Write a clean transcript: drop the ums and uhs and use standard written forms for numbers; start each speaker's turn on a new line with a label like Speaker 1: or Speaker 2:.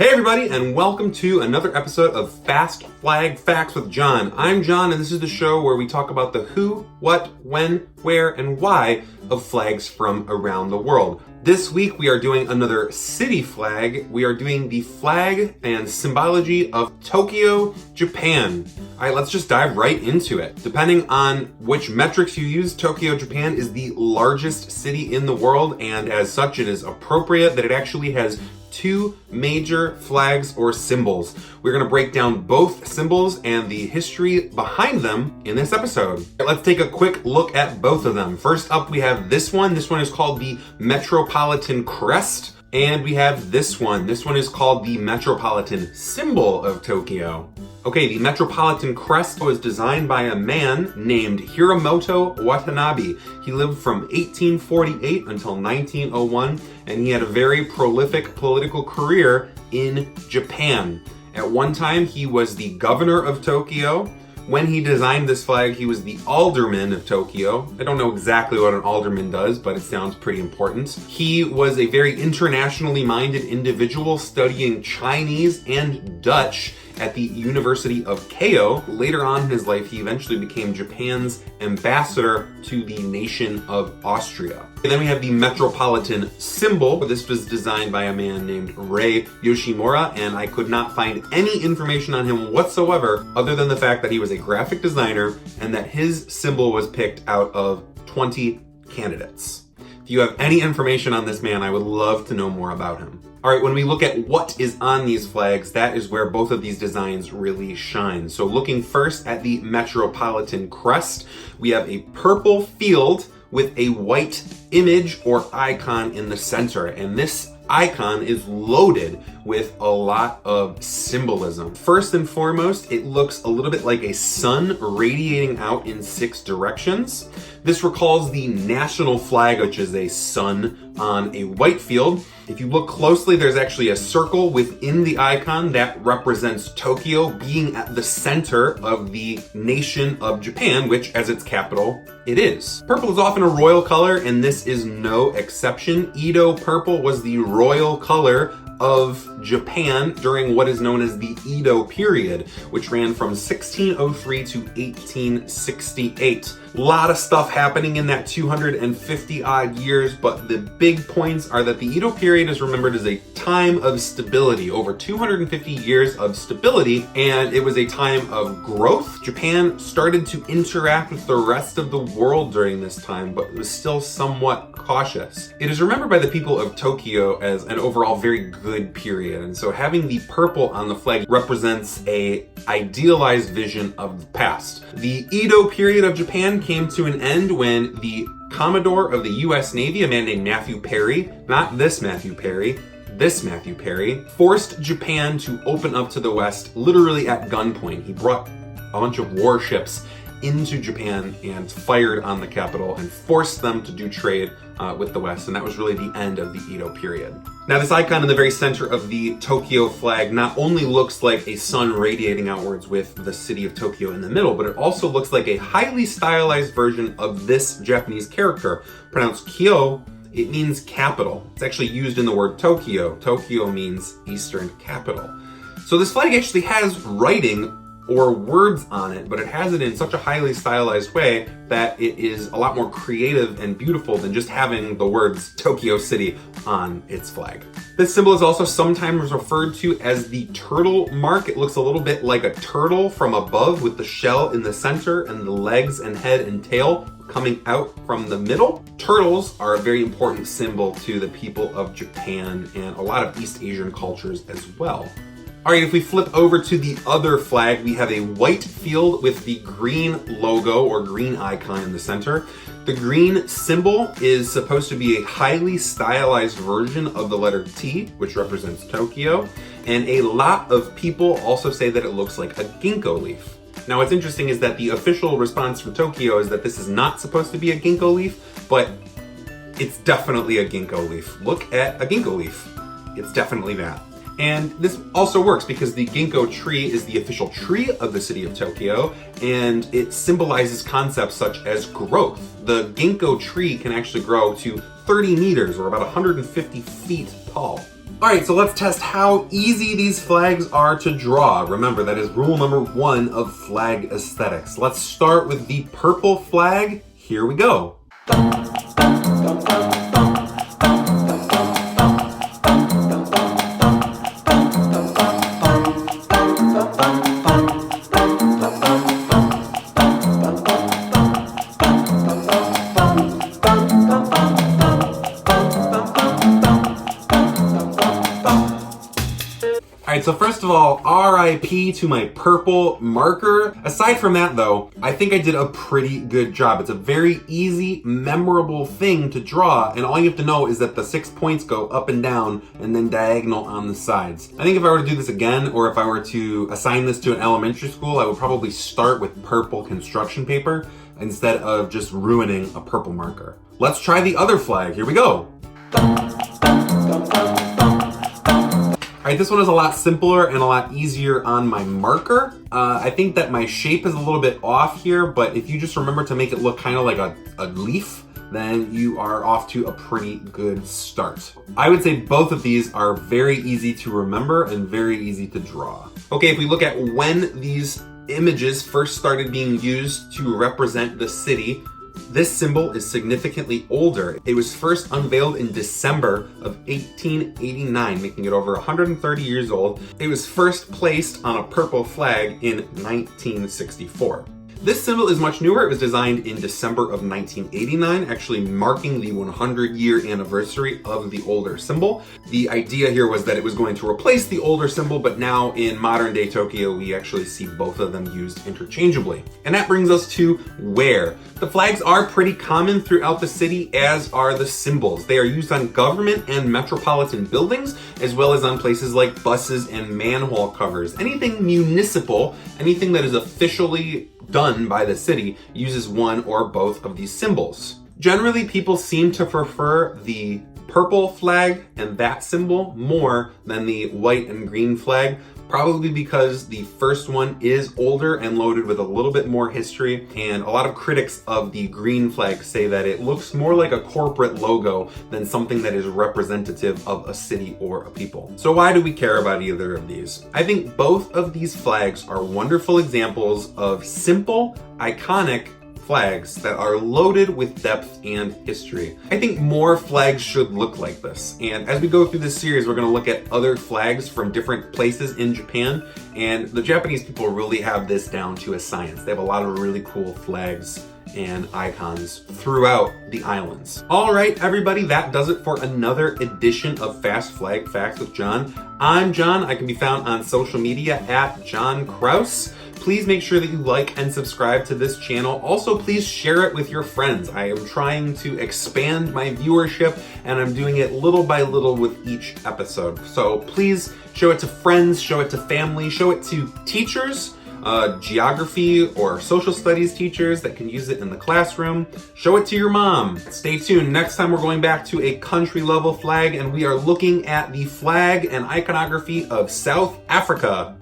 Speaker 1: Hey everybody, and welcome to another episode of Fast Flag Facts with John. I'm John, and this is the show where we talk about the who, what, when, where, and why of flags from around the world. This week we are doing another city flag. We are doing the flag and symbology of Tokyo, Japan. All right, let's just dive right into it. Depending on which metrics you use, Tokyo, Japan is the largest city in the world, and as such it is appropriate that it actually has two major flags or symbols. We're going to break down both symbols and the history behind them in this episode. Let's take a quick look at both of them. First up, we have this one. This one is called the Metropolitan Crest. And we have this one. This one is called the Metropolitan Symbol of Tokyo. Okay, the Metropolitan Crest was designed by a man named HIROMOTO Watanabe. He lived from 1848 until 1901, and he had a very prolific political career in Japan. At one time, he was the governor of Tokyo. When he designed this flag, he was the alderman of Tokyo. I don't know exactly what an alderman does, but it sounds pretty important. He was a very internationally minded individual studying Chinese and Dutch at the University of Keio. Later on in his life, he eventually became Japan's ambassador to the nation of Austria. And then we have the Metropolitan Symbol. This was designed by a man named Rei Yoshimura, and I could not find any information on him whatsoever other than the fact that he was a graphic designer and that his symbol was picked out of 20 candidates. If you have any information on this man, I would love to know more about him. All right, when we look at what is on these flags, that is where both of these designs really shine. So looking first at the Metropolitan Crest, we have a purple field with a white image or icon in the center. And this icon is loaded with a lot of symbolism. First and foremost, it looks a little bit like a sun radiating out in 6 directions. This recalls the national flag, which is a sun on a white field. If you look closely, there's actually a circle within the icon that represents Tokyo being at the center of the nation of Japan, which, as its capital, it is. Purple is often a royal color, and this is no exception. Edo purple was the royal color of Japan during what is known as the Edo period, which ran from 1603 to 1868. A lot of stuff happening in that 250 odd years, but the big points are that the Edo period is remembered as a time of stability, over 250 years of stability, and it was a time of growth. Japan started to interact with the rest of the world during this time, but it was still somewhat cautious. It is remembered by the people of Tokyo as an overall very good period, and so having the purple on the flag represents a idealized vision of the past. The Edo period of Japan came to an end when the Commodore of the US Navy, a man named Matthew Perry, not this Matthew Perry, this Matthew Perry, forced Japan to open up to the West literally at gunpoint. He brought a bunch of warships into Japan and fired on the capital and forced them to do trade with the West, and that was really the end of the Edo period. Now, this icon in the very center of the Tokyo flag not only looks like a sun radiating outwards with the city of Tokyo in the middle, but it also looks like a highly stylized version of this Japanese character. Pronounced Kyo, it means capital. It's actually used in the word Tokyo. Tokyo means eastern capital. So this flag actually has writing or words on it, but it has it in such a highly stylized way that it is a lot more creative and beautiful than just having the words Tokyo City on its flag. This symbol is also sometimes referred to as the turtle mark. It looks a little bit like a turtle from above with the shell in the center and the legs and head and tail coming out from the middle. Turtles are a very important symbol to the people of Japan and a lot of East Asian cultures as well. All right, if we flip over to the other flag, we have a white field with the green logo or green icon in the center. The green symbol is supposed to be a highly stylized version of the letter T, which represents Tokyo, and a lot of people also say that it looks like a ginkgo leaf. Now, what's interesting is that the official response from Tokyo is that this is not supposed to be a ginkgo leaf, but it's definitely a ginkgo leaf. Look at a ginkgo leaf. It's definitely that. And this also works because the ginkgo tree is the official tree of the city of Tokyo, and it symbolizes concepts such as growth. The ginkgo tree can actually grow to 30 meters or about 150 feet tall. Alright, so let's test how easy these flags are to draw. Remember, that is rule number 1 of flag aesthetics. Let's start with the purple flag. Here we go. Alright, so first of all, RIP to my purple marker. Aside from that though, I think I did a pretty good job. It's a very easy, memorable thing to draw, and all you have to know is that the 6 points go up and down and then diagonal on the sides. I think if I were to do this again, or if I were to assign this to an elementary school, I would probably start with purple construction paper instead of just ruining a purple marker. Let's try the other flag. Here we go. Alright, this one is a lot simpler and a lot easier on my marker. I think that my shape is a little bit off here, but if you just remember to make it look kind of like a leaf, then you are off to a pretty good start. I would say both of these are very easy to remember and very easy to draw. Okay, if we look at when these images first started being used to represent the city, this symbol is significantly older. It was first unveiled in December of 1889, making it over 130 years old. It was first placed on a purple flag in 1964. This symbol is much newer. It was designed in December of 1989, actually marking the 100-year anniversary of the older symbol. The idea here was that it was going to replace the older symbol, but now in modern day Tokyo, we actually see both of them used interchangeably. And that brings us to where. The flags are pretty common throughout the city, as are the symbols. They are used on government and metropolitan buildings, as well as on places like buses and manhole covers. Anything municipal, anything that is officially done by the city, uses one or both of these symbols. Generally, people seem to prefer the purple flag and that symbol more than the white and green flag, probably because the first one is older and loaded with a little bit more history, and a lot of critics of the green flag say that it looks more like a corporate logo than something that is representative of a city or a people. So why do we care about either of these? I think both of these flags are wonderful examples of simple, iconic flags that are loaded with depth and history. I think more flags should look like this. And as we go through this series, we're going to look at other flags from different places in Japan. And the Japanese people really have this down to a science. They have a lot of really cool flags and icons throughout the islands. All right, everybody, that does it for another edition of Fast Flag Facts with John. I'm John. I can be found on social media at John Kraus. Please make sure that you like and subscribe to this channel. Also, please share it with your friends. I am trying to expand my viewership, and I'm doing it little by little with each episode. So please show it to friends, show it to family, show it to teachers, geography or social studies teachers that can use it in the classroom. Show it to your mom. Stay tuned. Next time we're going back to a country level flag, and we are looking at the flag and iconography of South Africa.